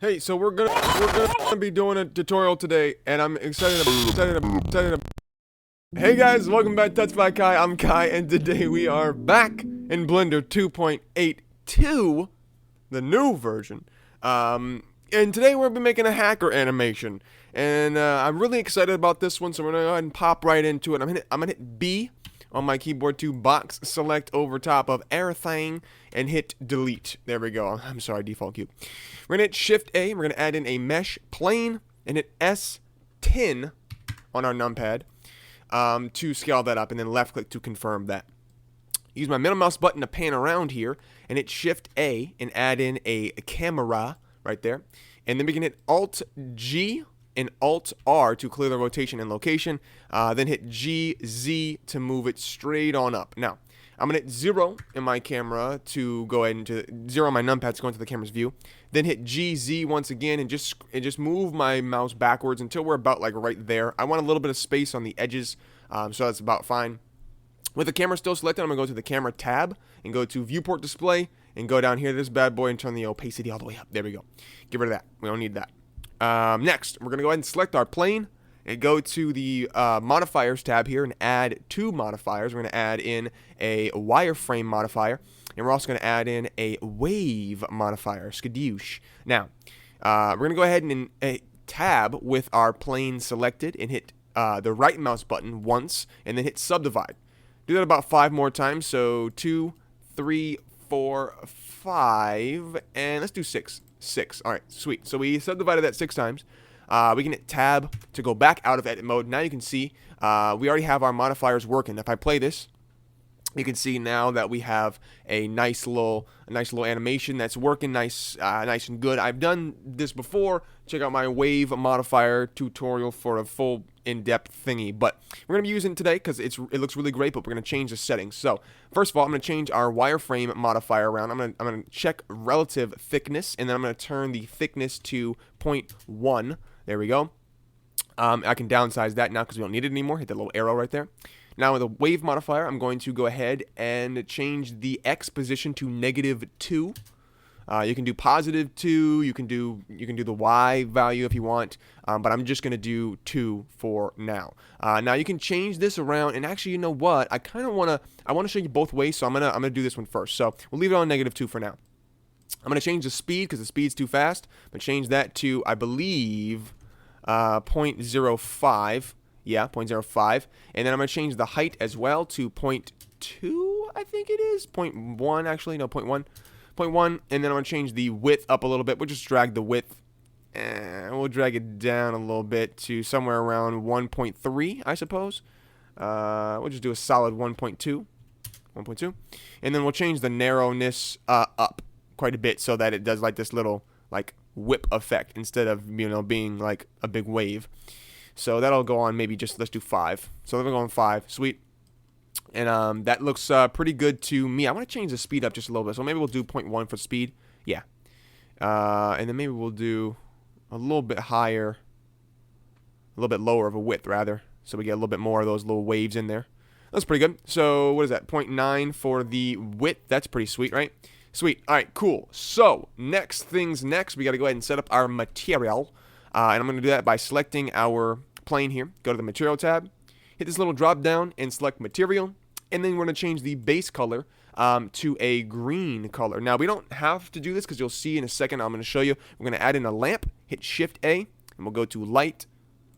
Hey, so we're gonna be doing a tutorial today, and I'm excited. Hey guys, welcome back to TutsByKai. I'm Kai, and today we are back in Blender 2.82, the new version. And today we'll be making a hacker animation, and I'm really excited about this one. So we're gonna go ahead and pop right into it. I'm gonna hit B on my keyboard to box select over top of everything and hit delete. There we go. I'm sorry, default cube. We're gonna hit Shift A. We're gonna add in a mesh plane and hit S10 on our numpad to scale that up, and then left click to confirm that. Use my middle mouse button to pan around here and hit Shift A and add in a camera right there, and then we can hit Alt G and Alt R to clear the rotation and location. Then hit GZ to move it straight on up. Now, I'm gonna hit 0 in my camera to go ahead and to 0 on my numpad to go into the camera's view. Then hit GZ once again and just move my mouse backwards until we're about like right there. I want a little bit of space on the edges, so that's about fine. With the camera still selected, I'm gonna go to the camera tab and go to viewport display and go down here to this bad boy and turn the opacity all the way up. There we go. Get rid of that. We don't need that. Next, we're going to go ahead and select our plane and go to the modifiers tab here and add two modifiers. We're going to add in a wireframe modifier, and we're also going to add in a wave modifier, skadoosh. Now, we're going to go ahead and tab with our plane selected and hit the right mouse button once, and then hit subdivide. Do that about 5 more times. So 2, 3, 4, 5, and let's do 6. 6. All right, sweet. So we subdivided that 6 times. We can hit tab to go back out of edit mode. Now you can see we already have our modifiers working. If I play this, you can see now that we have a nice little animation that's working nice and good. I've done this before. Check out my wave modifier tutorial for a full in-depth thingy. But we're gonna be using it today because it looks really great. But we're gonna change the settings. So first of all, I'm gonna change our wireframe modifier around. I'm gonna check relative thickness, and then I'm gonna turn the thickness to 0.1. There we go. I can downsize that now because we don't need it anymore. Hit the little arrow right there. Now with the wave modifier, I'm going to go ahead and change the X position to -2. You can do +2. You can do the Y value if you want, but I'm just gonna do 2 for now. Now you can change this around, and actually, you know what? I wanna show you both ways, so I'm gonna do this one first. So we'll leave it on -2 for now. I'm gonna change the speed because the speed's too fast. I'm gonna change that to, I believe, 0.05. Yeah, 0.05. And then I'm going to change the height as well to 0.2, I think it is. 0.1, actually. No, 0.1. 0.1. And then I'm going to change the width up a little bit. We'll just drag the width. We'll drag it down a little bit to somewhere around 1.3, I suppose. We'll just do a solid 1.2. 1.2. And then we'll change the narrowness up quite a bit so that it does like this little like whip effect instead of, you know, being like a big wave. So that'll go on maybe just, let's do 5. So we're going 5. Sweet. And that looks pretty good to me. I want to change the speed up just a little bit. So maybe we'll do 0.1 for speed. Yeah. And then maybe we'll do a little bit higher, a little bit lower of a width, rather. So we get a little bit more of those little waves in there. That's pretty good. So what is that? 0.9 for the width. That's pretty sweet, right? Sweet. All right, cool. So next things next, we got to go ahead and set up our material. And I'm going to do that by selecting our plane here. Go to the Material tab, hit this little drop down, and select Material. And then we're going to change the base color to a green color. Now, we don't have to do this because you'll see in a second. I'm going to show you. We're going to add in a lamp, hit Shift A, and we'll go to Light,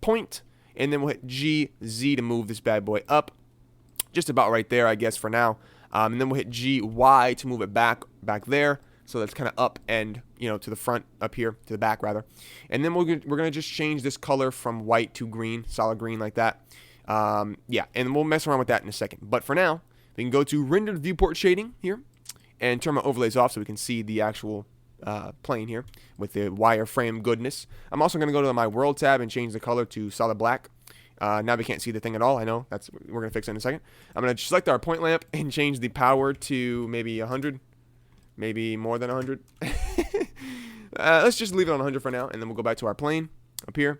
Point, and then we'll hit GZ to move this bad boy up. Just about right there, I guess, for now. And then we'll hit GY to move it back there. So that's kind of up and, you know, to the front, up here, to the back, rather. And then we're going to just change this color from white to green, solid green like that. Yeah, and we'll mess around with that in a second. But for now, we can go to Rendered Viewport Shading here and turn my overlays off so we can see the actual plane here with the wireframe goodness. I'm also going to go to my World tab and change the color to solid black. Now we can't see the thing at all. I know. We're going to fix it in a second. I'm going to select our point lamp and change the power to maybe 100. Maybe more than 100. Let's just leave it on 100 for now, and then we'll go back to our plane up here.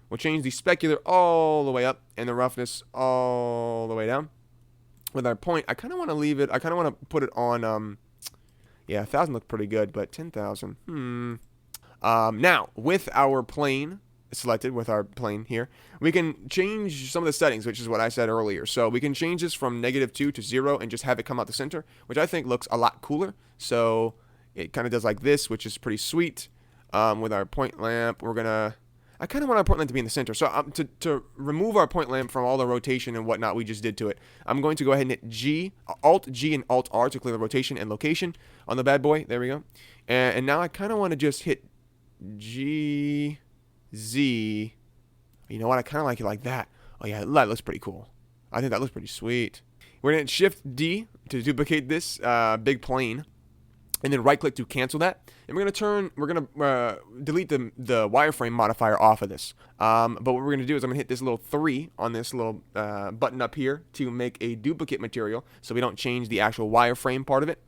We'll change the specular all the way up and the roughness all the way down. With our point, I kind of want to leave it. I kind of want to put it on. Yeah, 1,000 looked pretty good, but 10,000. Now, with our plane selected, with our plane here, we can change some of the settings, which is what I said earlier. So we can change this from -2 to 0 and just have it come out the center, which I think looks a lot cooler. So it kind of does like this, which is pretty sweet. With our point lamp, I kind of want our point lamp to be in the center. So to remove our point lamp from all the rotation and whatnot we just did to it, I'm going to go ahead and hit Alt-G and Alt-R to clear the rotation and location on the bad boy. There we go. And now I kind of want to just hit G, Z. You know what? I kind of like it like that. Oh, yeah, that looks pretty cool. I think that looks pretty sweet. We're going to hit Shift-D to duplicate this big plane. And then right-click to cancel that. And we're going to delete the wireframe modifier off of this. But what we're going to do is I'm going to hit this little 3 on this little button up here to make a duplicate material so we don't change the actual wireframe part of it.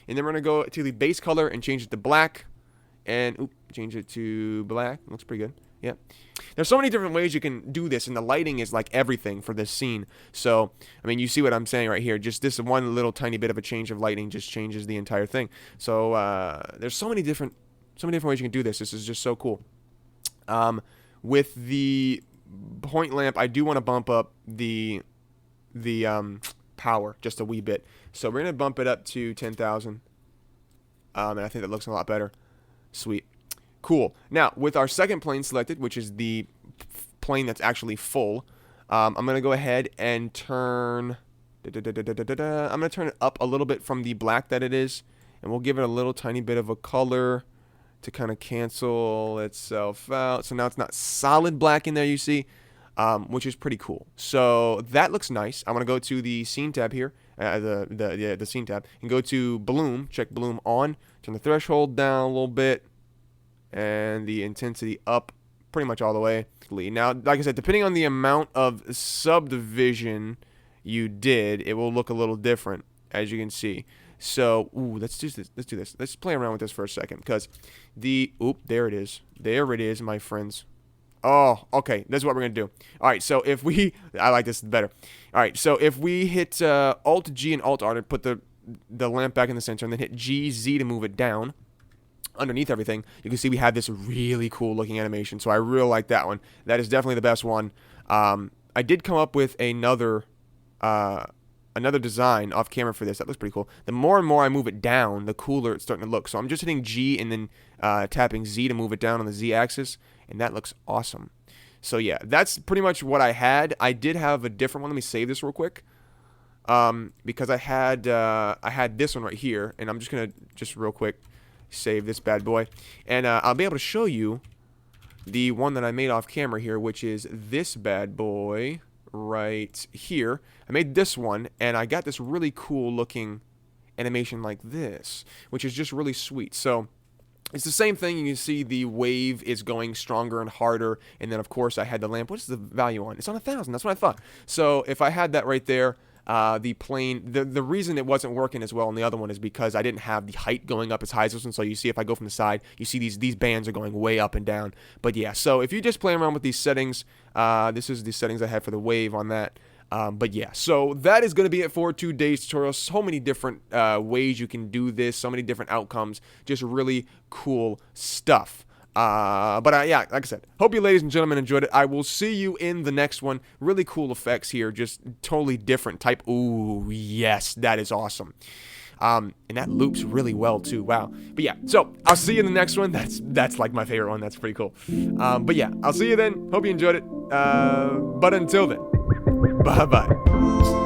And then we're going to go to the base color and change it to black. And change it to black. Looks pretty good. Yeah. There's so many different ways you can do this, and the lighting is like everything for this scene. So, I mean, you see what I'm saying right here. Just this one little tiny bit of a change of lighting just changes the entire thing. So, there's so many different ways you can do this. This is just so cool. With the point lamp, I do want to bump up the power just a wee bit. So we're gonna bump it up to 10,000. And I think that looks a lot better. Sweet. Cool. Now, with our second plane selected, which is the plane that's actually full, I'm going to go ahead and turn... I'm going to turn it up a little bit from the black that it is, and we'll give it a little tiny bit of a color to kind of cancel itself out. So now it's not solid black in there, you see, which is pretty cool. So that looks nice. I'm going to go to the scene tab here, the scene tab, and go to bloom, check bloom on, turn the threshold down a little bit, and the intensity up pretty much all the way. Now, like I said, depending on the amount of subdivision you did, it will look a little different, as you can see. So, let's do this. Let's play around with this for a second, because there it is. There it is, my friends. Oh, okay. That's what we're going to do. All right, so if I like this better. All right, so if we hit Alt-G and Alt-R to put the lamp back in the center, and then hit G-Z to move it down, underneath everything, you can see we have this really cool looking animation. So I really like that one. That is definitely the best one. I did come up with another design off camera for this. That looks pretty cool. The more and more I move it down, the cooler it's starting to look. So I'm just hitting G and then tapping Z to move it down on the Z axis, and that looks awesome. So yeah, that's pretty much what I had. I did have a different one. Let me save this real quick. Because I had this one right here, and I'm just gonna real quick save this bad boy, and I'll be able to show you the one that I made off camera here, which is this bad boy right here. I made this one, and I got this really cool looking animation like this, which is just really sweet. So it's the same thing. You can see the wave is going stronger and harder, and then of course I had the lamp. What's the value on? It's on 1,000. That's what I thought. So if I had that right there, the plane, the reason it wasn't working as well on the other one is because I didn't have the height going up as high as this one. So you see, if I go from the side, you see these bands are going way up and down. But yeah, so if you just play around with these settings, this is the settings I had for the wave on that. But yeah, so that is going to be it for today's tutorial. So many different ways you can do this, so many different outcomes, just really cool stuff. But yeah, like I said, hope you ladies and gentlemen enjoyed it. I will see you in the next one. Really cool effects here, just totally different type. Ooh, yes, that is awesome. And that loops really well too. Wow. But yeah, so I'll see you in the next one. That's like my favorite one. That's pretty cool. But yeah, I'll see you then. Hope you enjoyed it. But until then, bye-bye.